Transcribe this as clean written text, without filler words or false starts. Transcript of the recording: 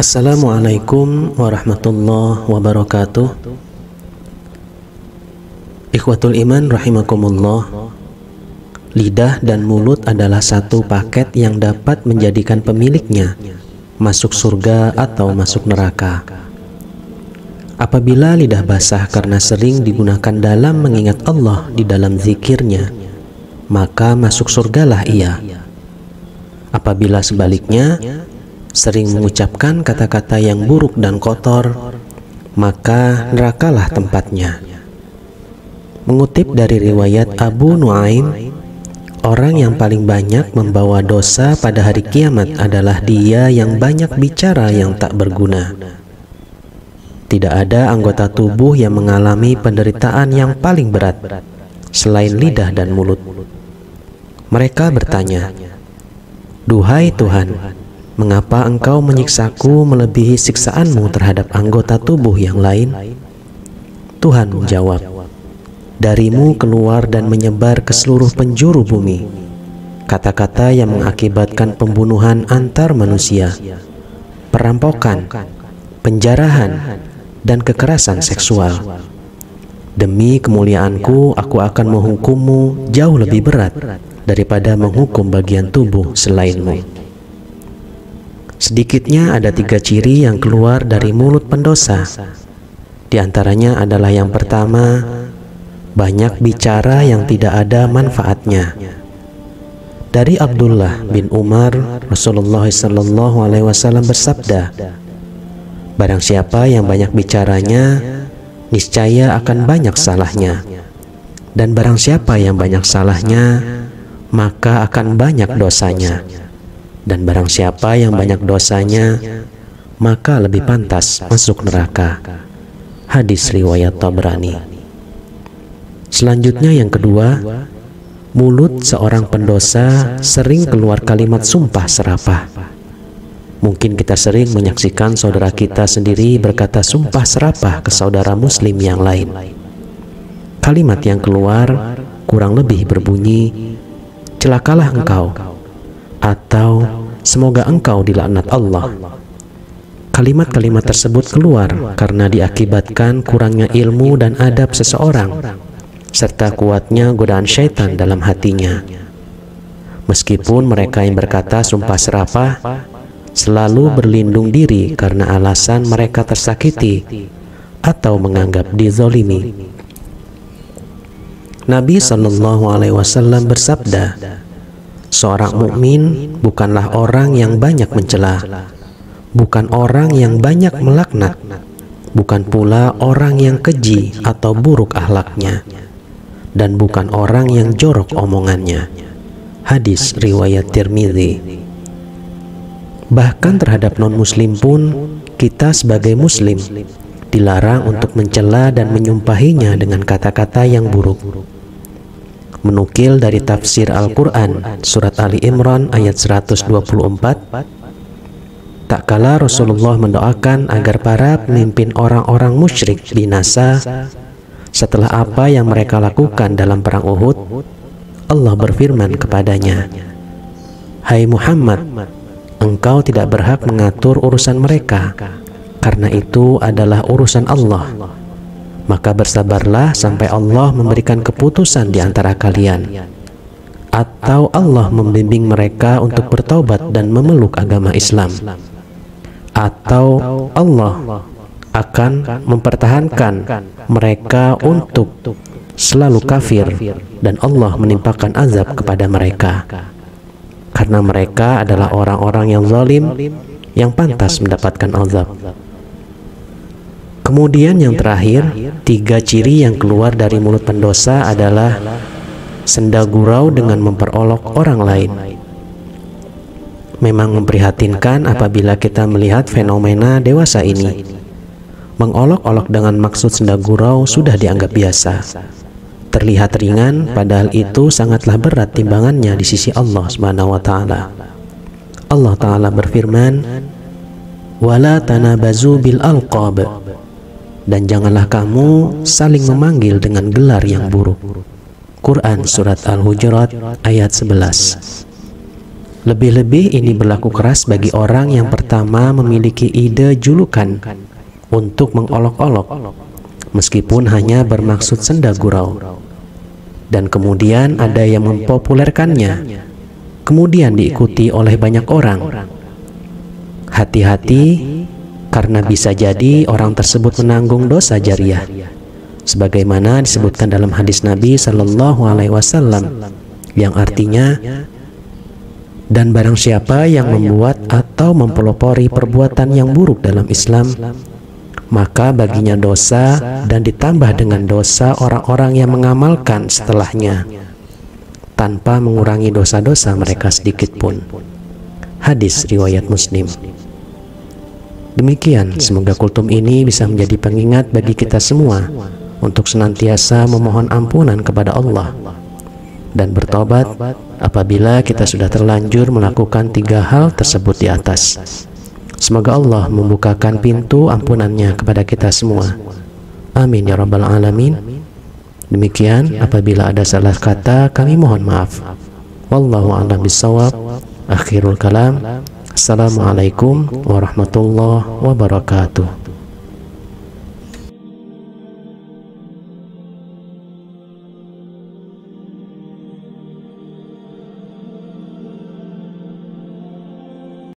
Assalamualaikum warahmatullahi wabarakatuh. Ikhwatul iman rahimakumullah. Lidah dan mulut adalah satu paket yang dapat menjadikan pemiliknya masuk surga atau masuk neraka. Apabila lidah basah karena sering digunakan dalam mengingat Allah di dalam zikirnya, maka masuk surgalah ia. Apabila sebaliknya, sering mengucapkan kata-kata yang buruk dan kotor, maka nerakalah tempatnya. Mengutip dari riwayat Abu Nuaim, orang yang paling banyak membawa dosa pada hari kiamat adalah dia yang banyak bicara yang tak berguna. Tidak ada anggota tubuh yang mengalami penderitaan yang paling berat selain lidah dan mulut. Mereka bertanya, "Duhai Tuhan, mengapa engkau menyiksaku melebihi siksaanmu terhadap anggota tubuh yang lain?" Tuhan menjawab, "Darimu keluar dan menyebar ke seluruh penjuru bumi kata-kata yang mengakibatkan pembunuhan antar manusia, perampokan, penjarahan, dan kekerasan seksual. Demi kemuliaanku, aku akan menghukummu jauh lebih berat daripada menghukum bagian tubuh selainmu." Sedikitnya ada 3 ciri yang keluar dari mulut pendosa. Di antaranya adalah yang pertama, banyak bicara yang tidak ada manfaatnya. Dari Abdullah bin Umar, Rasulullah SAW bersabda, "Barang siapa yang banyak bicaranya, niscaya akan banyak salahnya. Dan barang siapa yang banyak salahnya, maka akan banyak dosanya. Dan barang siapa yang banyak dosanya, maka lebih pantas masuk neraka." Hadis riwayat Tabrani. Selanjutnya yang kedua, mulut seorang pendosa sering keluar kalimat sumpah serapah. Mungkin kita sering menyaksikan saudara kita sendiri berkata sumpah serapah ke saudara muslim yang lain. Kalimat yang keluar kurang lebih berbunyi, "Celakalah engkau," atau "Semoga engkau dilaknat Allah." Kalimat-kalimat tersebut keluar karena diakibatkan kurangnya ilmu dan adab seseorang, serta kuatnya godaan syaitan dalam hatinya. Meskipun mereka yang berkata sumpah serapah selalu berlindung diri karena alasan mereka tersakiti atau menganggap dizolimi. Nabi SAW bersabda, "Seorang mukmin bukanlah orang yang banyak mencela, bukan orang yang banyak melaknat, bukan pula orang yang keji atau buruk akhlaknya, dan bukan orang yang jorok omongannya." Hadis riwayat Tirmidzi. Bahkan terhadap non-muslim pun, kita sebagai muslim dilarang untuk mencela dan menyumpahinya dengan kata-kata yang buruk. Menukil dari tafsir Al-Quran surat Ali Imran ayat 124, tak kala Rasulullah mendoakan agar para pemimpin orang-orang musyrik binasa setelah apa yang mereka lakukan dalam perang Uhud, Allah berfirman kepadanya, "Hai Muhammad, engkau tidak berhak mengatur urusan mereka, karena itu adalah urusan Allah. Maka bersabarlah sampai Allah memberikan keputusan di antara kalian, atau Allah membimbing mereka untuk bertaubat dan memeluk agama Islam, atau Allah akan mempertahankan mereka untuk selalu kafir dan Allah menimpakan azab kepada mereka, karena mereka adalah orang-orang yang zalim yang pantas mendapatkan azab." Kemudian yang terakhir, 3 ciri yang keluar dari mulut pendosa adalah senda gurau dengan memperolok orang lain. Memang memprihatinkan apabila kita melihat fenomena dewasa ini. Mengolok-olok dengan maksud senda gurau sudah dianggap biasa. Terlihat ringan, padahal itu sangatlah berat timbangannya di sisi Allah Subhanahu wa Ta'ala. Allah Ta'ala berfirman, "Wala tanabazu bil alqab," dan janganlah kamu saling memanggil dengan gelar yang buruk. Quran Surat Al-Hujurat ayat 11. Lebih-lebih ini berlaku keras bagi orang yang pertama memiliki ide julukan untuk mengolok-olok, meskipun hanya bermaksud senda gurau. Dan kemudian ada yang mempopulerkannya, kemudian diikuti oleh banyak orang. Hati-hati, karena bisa jadi orang tersebut menanggung dosa jariah, sebagaimana disebutkan dalam hadis Nabi Shallallahu Alaihi Wasallam, yang artinya, dan barang siapa yang membuat atau mempelopori perbuatan yang buruk dalam Islam, maka baginya dosa dan ditambah dengan dosa orang-orang yang mengamalkan setelahnya, tanpa mengurangi dosa-dosa mereka sedikit pun. Hadis riwayat Muslim. Demikian, semoga kultum ini bisa menjadi pengingat bagi kita semua untuk senantiasa memohon ampunan kepada Allah dan bertobat apabila kita sudah terlanjur melakukan 3 hal tersebut di atas. Semoga Allah membukakan pintu ampunannya kepada kita semua. Amin ya rabbal alamin. Demikian, apabila ada salah kata kami mohon maaf. Wallahu a'lam bishawab. Akhirul kalam. Assalamualaikum warahmatullahi wabarakatuh.